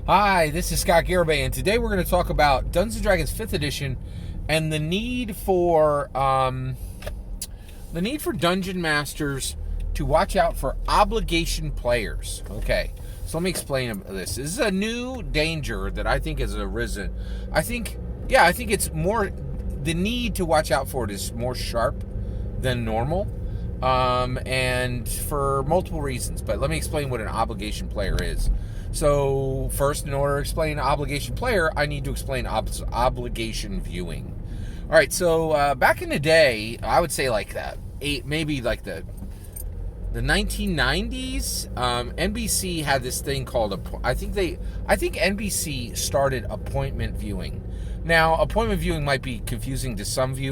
Hi, this is Scott Garibay, and today we're going to talk about Dungeons & Dragons 5th Edition and the need for dungeon masters to watch out for obligation players. Okay, so let me explain this. This is a new danger that I think has arisen. I think it's more, the need to watch out for it is more sharp than normal, and for multiple reasons. But let me explain what an obligation player is. So first, in order to explain obligation player, I need to explain obligation viewing. All right, so back in the day, I would say like that, maybe like the 1990s, NBC had this thing called I think NBC started appointment viewing. Now, appointment viewing might be confusing to somebody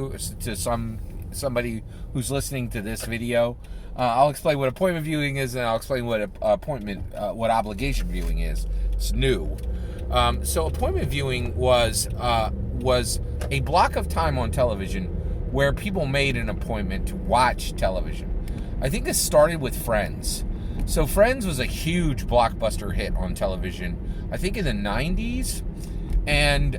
who's listening to this video. I'll explain what appointment viewing is, and I'll explain what what obligation viewing is. It's new. So appointment viewing was a block of time on television where people made an appointment to watch television. I think this started with Friends. So Friends was a huge blockbuster hit on television, I think in the 90s. And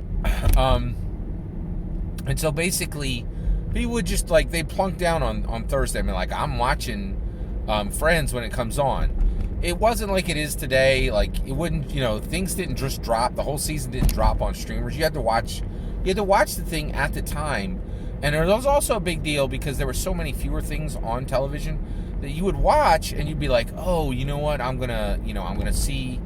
so basically, people would just they plunk down on Thursday. I mean, I'm watching Friends when it comes on. It wasn't like it is today. It wouldn't, things didn't just drop. The whole season didn't drop on streamers. You had to watch the thing at the time. And it was also a big deal because there were so many fewer things on television that you would watch and you'd be like, oh, you know what? I'm going to see,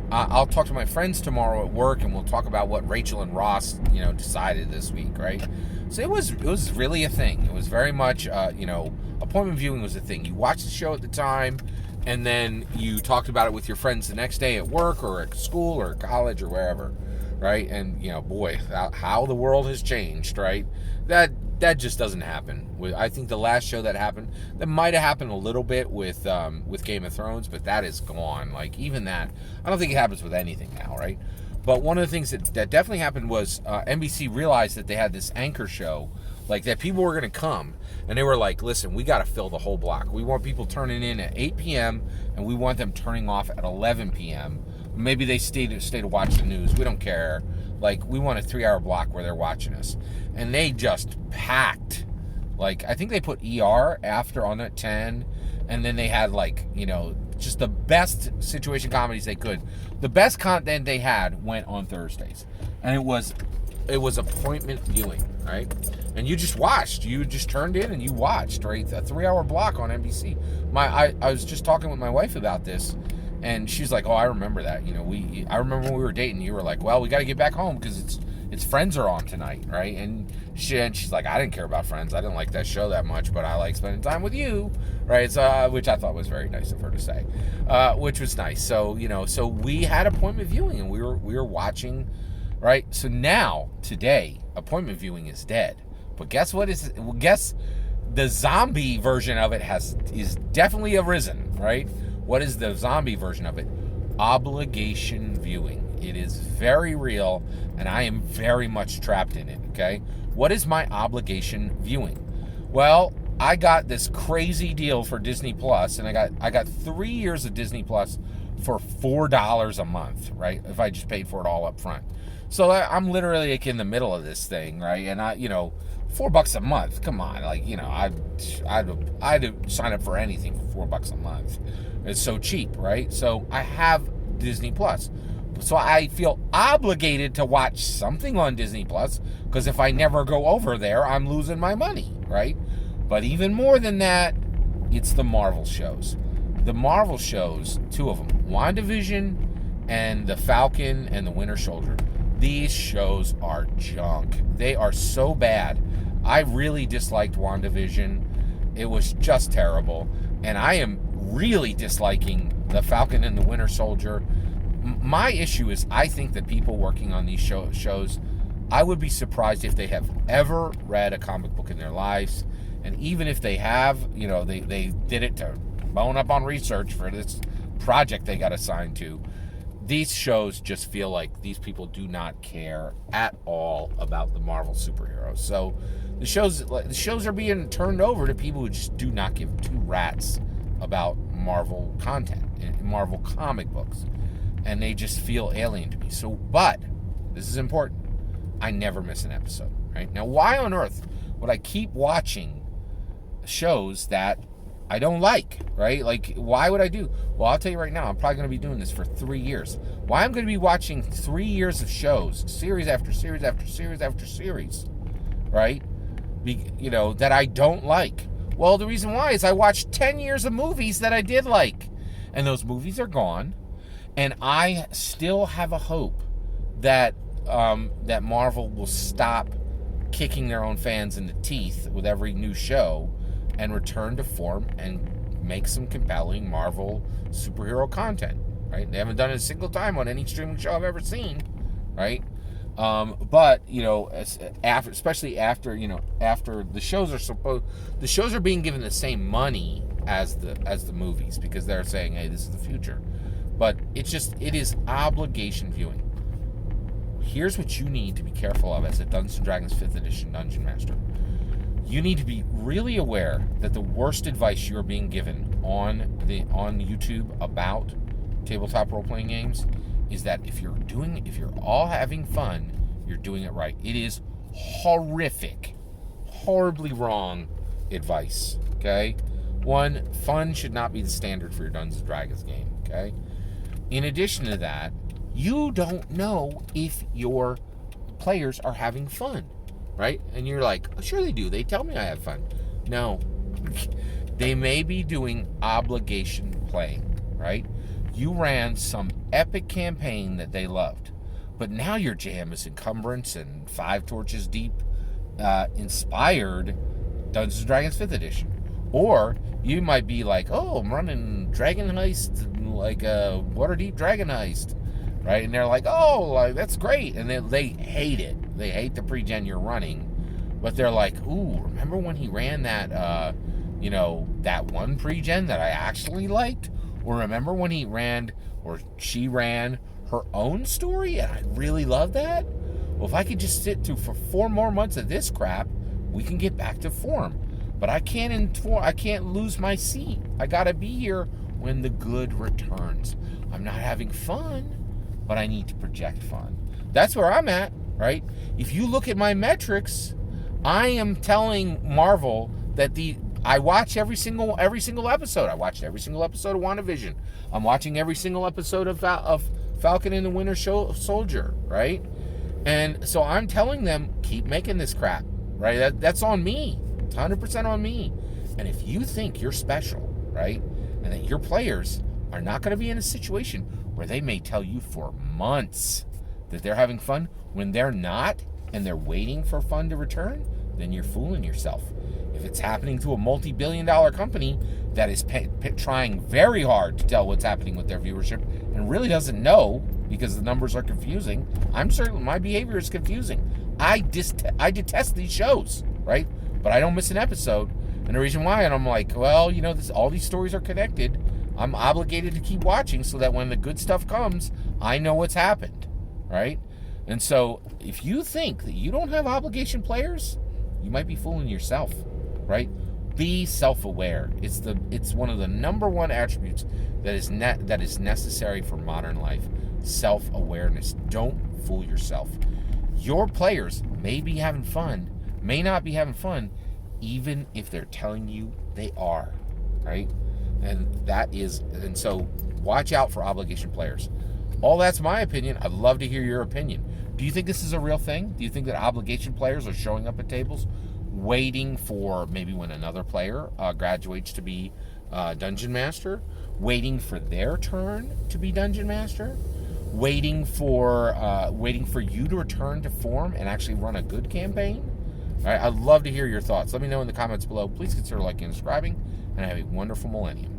I'll talk to my friends tomorrow at work and we'll talk about what Rachel and Ross, decided this week, right? So it was really a thing. It was very much, appointment viewing was a thing. You watched the show at the time and then you talked about it with your friends the next day at work or at school or college or wherever, right? And, boy, how the world has changed, right? That just doesn't happen. I think the last show that happened, that might have happened a little bit with Game of Thrones, but that is gone. Even that, I don't think it happens with anything now, right? But one of the things that definitely happened was NBC realized that they had this anchor show, that people were going to come, and they were like, listen, we got to fill the whole block. We want people turning in at 8 p.m., and we want them turning off at 11 p.m. Maybe they stay to watch the news. We don't care. We want a 3-hour block where they're watching us. And they just packed. I think they put ER after on at 10. And then they had, just the best situation comedies they could. The best content they had went on Thursdays. And it was appointment viewing, right? And you just watched. You just turned in and you watched, right? A 3-hour block on NBC. I was just talking with my wife about this. And she's like, oh, I remember that. I remember when we were dating, you were like, well, we got to get back home because it's Friends are on tonight, right? And she's like, I didn't care about Friends. I didn't like that show that much, but I like spending time with you, right? So, which I thought was very nice of her to say, which was nice. So, so we had appointment viewing and we were watching, right? So now, today, appointment viewing is dead. But guess what guess the zombie version of it is definitely arisen, right? What is the zombie version of it? Obligation viewing. It is very real, and I am very much trapped in it, okay? What is my obligation viewing? Well, I got this crazy deal for Disney Plus, and I got 3 years of Disney Plus for $4 a month, right? If I just paid for it all up front. So I'm literally in the middle of this thing, right? And $4 a month. Come on, I'd sign up for anything for $4 a month. It's so cheap, right? So I have Disney Plus. So I feel obligated to watch something on Disney Plus because if I never go over there, I'm losing my money, right? But even more than that, it's the Marvel shows. The Marvel shows, 2 of them, WandaVision and The Falcon and the Winter Soldier. These shows are junk. They are so bad. I really disliked WandaVision. It was just terrible. And I am really disliking The Falcon and the Winter Soldier. My issue is I think that people working on these shows, I would be surprised if they have ever read a comic book in their lives. And even if they have, they did it to bone up on research for this project they got assigned to. These shows just feel like these people do not care at all about the Marvel superheroes. So the shows are being turned over to people who just do not give 2 rats about Marvel content and Marvel comic books. and they just feel alien to me. So, but this is important. I never miss an episode, right? Now, why on earth would I keep watching shows that I don't like, right? Like, why would I do? Well, I'll tell you right now, I'm probably going to be doing this for 3 years. Why I'm going to be watching 3 years of shows, series after series after series after series, right? That I don't like. Well, the reason why is I watched 10 years of movies that I did like. And those movies are gone. And I still have a hope that that Marvel will stop kicking their own fans in the teeth with every new show and return to form and make some compelling Marvel superhero content, right? They haven't done it a single time on any streaming show I've ever seen, right? But especially after the shows are being given the same money as the movies, because they're saying, hey, this is the future. But it is obligation viewing. Here's what you need to be careful of as a Dungeons & Dragons 5th edition Dungeon Master. You need to be really aware that the worst advice you're being given on YouTube about tabletop role-playing games is that if you're all having fun, you're doing it right. It is horrific, horribly wrong advice, okay? One, fun should not be the standard for your Dungeons & Dragons game, okay? In addition to that, you don't know if your players are having fun, right? And you're like, oh, sure they do. They tell me I have fun. No. They may be doing obligation playing, right? You ran some epic campaign that they loved, but now your jam is Encumbrance and Five Torches Deep inspired Dungeons & Dragons 5th edition. Or you might be like, oh, I'm running Dragon Heist, like a Waterdeep Dragon Heist, right? And they're like, oh, like, that's great. And they hate it. They hate the pre-gen you're running. But they're like, ooh, remember when he ran that, that one pre-gen that I actually liked? Or remember when he ran, or she ran her own story and I really love that? Well, if I could just sit through for 4 more months of this crap, we can get back to form. But I can't lose my seat. I gotta be here when the good returns. I'm not having fun, but I need to project fun. That's where I'm at, right? If you look at my metrics, I am telling Marvel that I watch every single episode. I watched every single episode of WandaVision. I'm watching every single episode of Falcon and the Winter Soldier, right? And so I'm telling them, keep making this crap, right? That's on me. It's 100% on me. And if you think you're special, right, and that your players are not going to be in a situation where they may tell you for months that they're having fun when they're not, and they're waiting for fun to return, then you're fooling yourself. If it's happening to a multi-billion-dollar company that is trying very hard to tell what's happening with their viewership and really doesn't know because the numbers are confusing, I'm certain my behavior is confusing. I detest these shows, right? But I don't miss an episode. And the reason why, and I'm like, well, all these stories are connected. I'm obligated to keep watching so that when the good stuff comes, I know what's happened, right? And so if you think that you don't have obligation players, you might be fooling yourself, right? Be self-aware. It's one of the number one attributes that is necessary for modern life. Self-awareness. Don't fool yourself. Your players may be having fun, may not be having fun, even if they're telling you they are, right? And so watch out for obligation players. All that's my opinion. I'd love to hear your opinion. Do you think this is a real thing? Do you think that obligation players are showing up at tables waiting for maybe when another player graduates to be Dungeon Master, waiting for their turn to be Dungeon Master, waiting for you to return to form and actually run a good campaign? All right, I'd love to hear your thoughts. Let me know in the comments below. Please consider liking and subscribing, and have a wonderful millennium.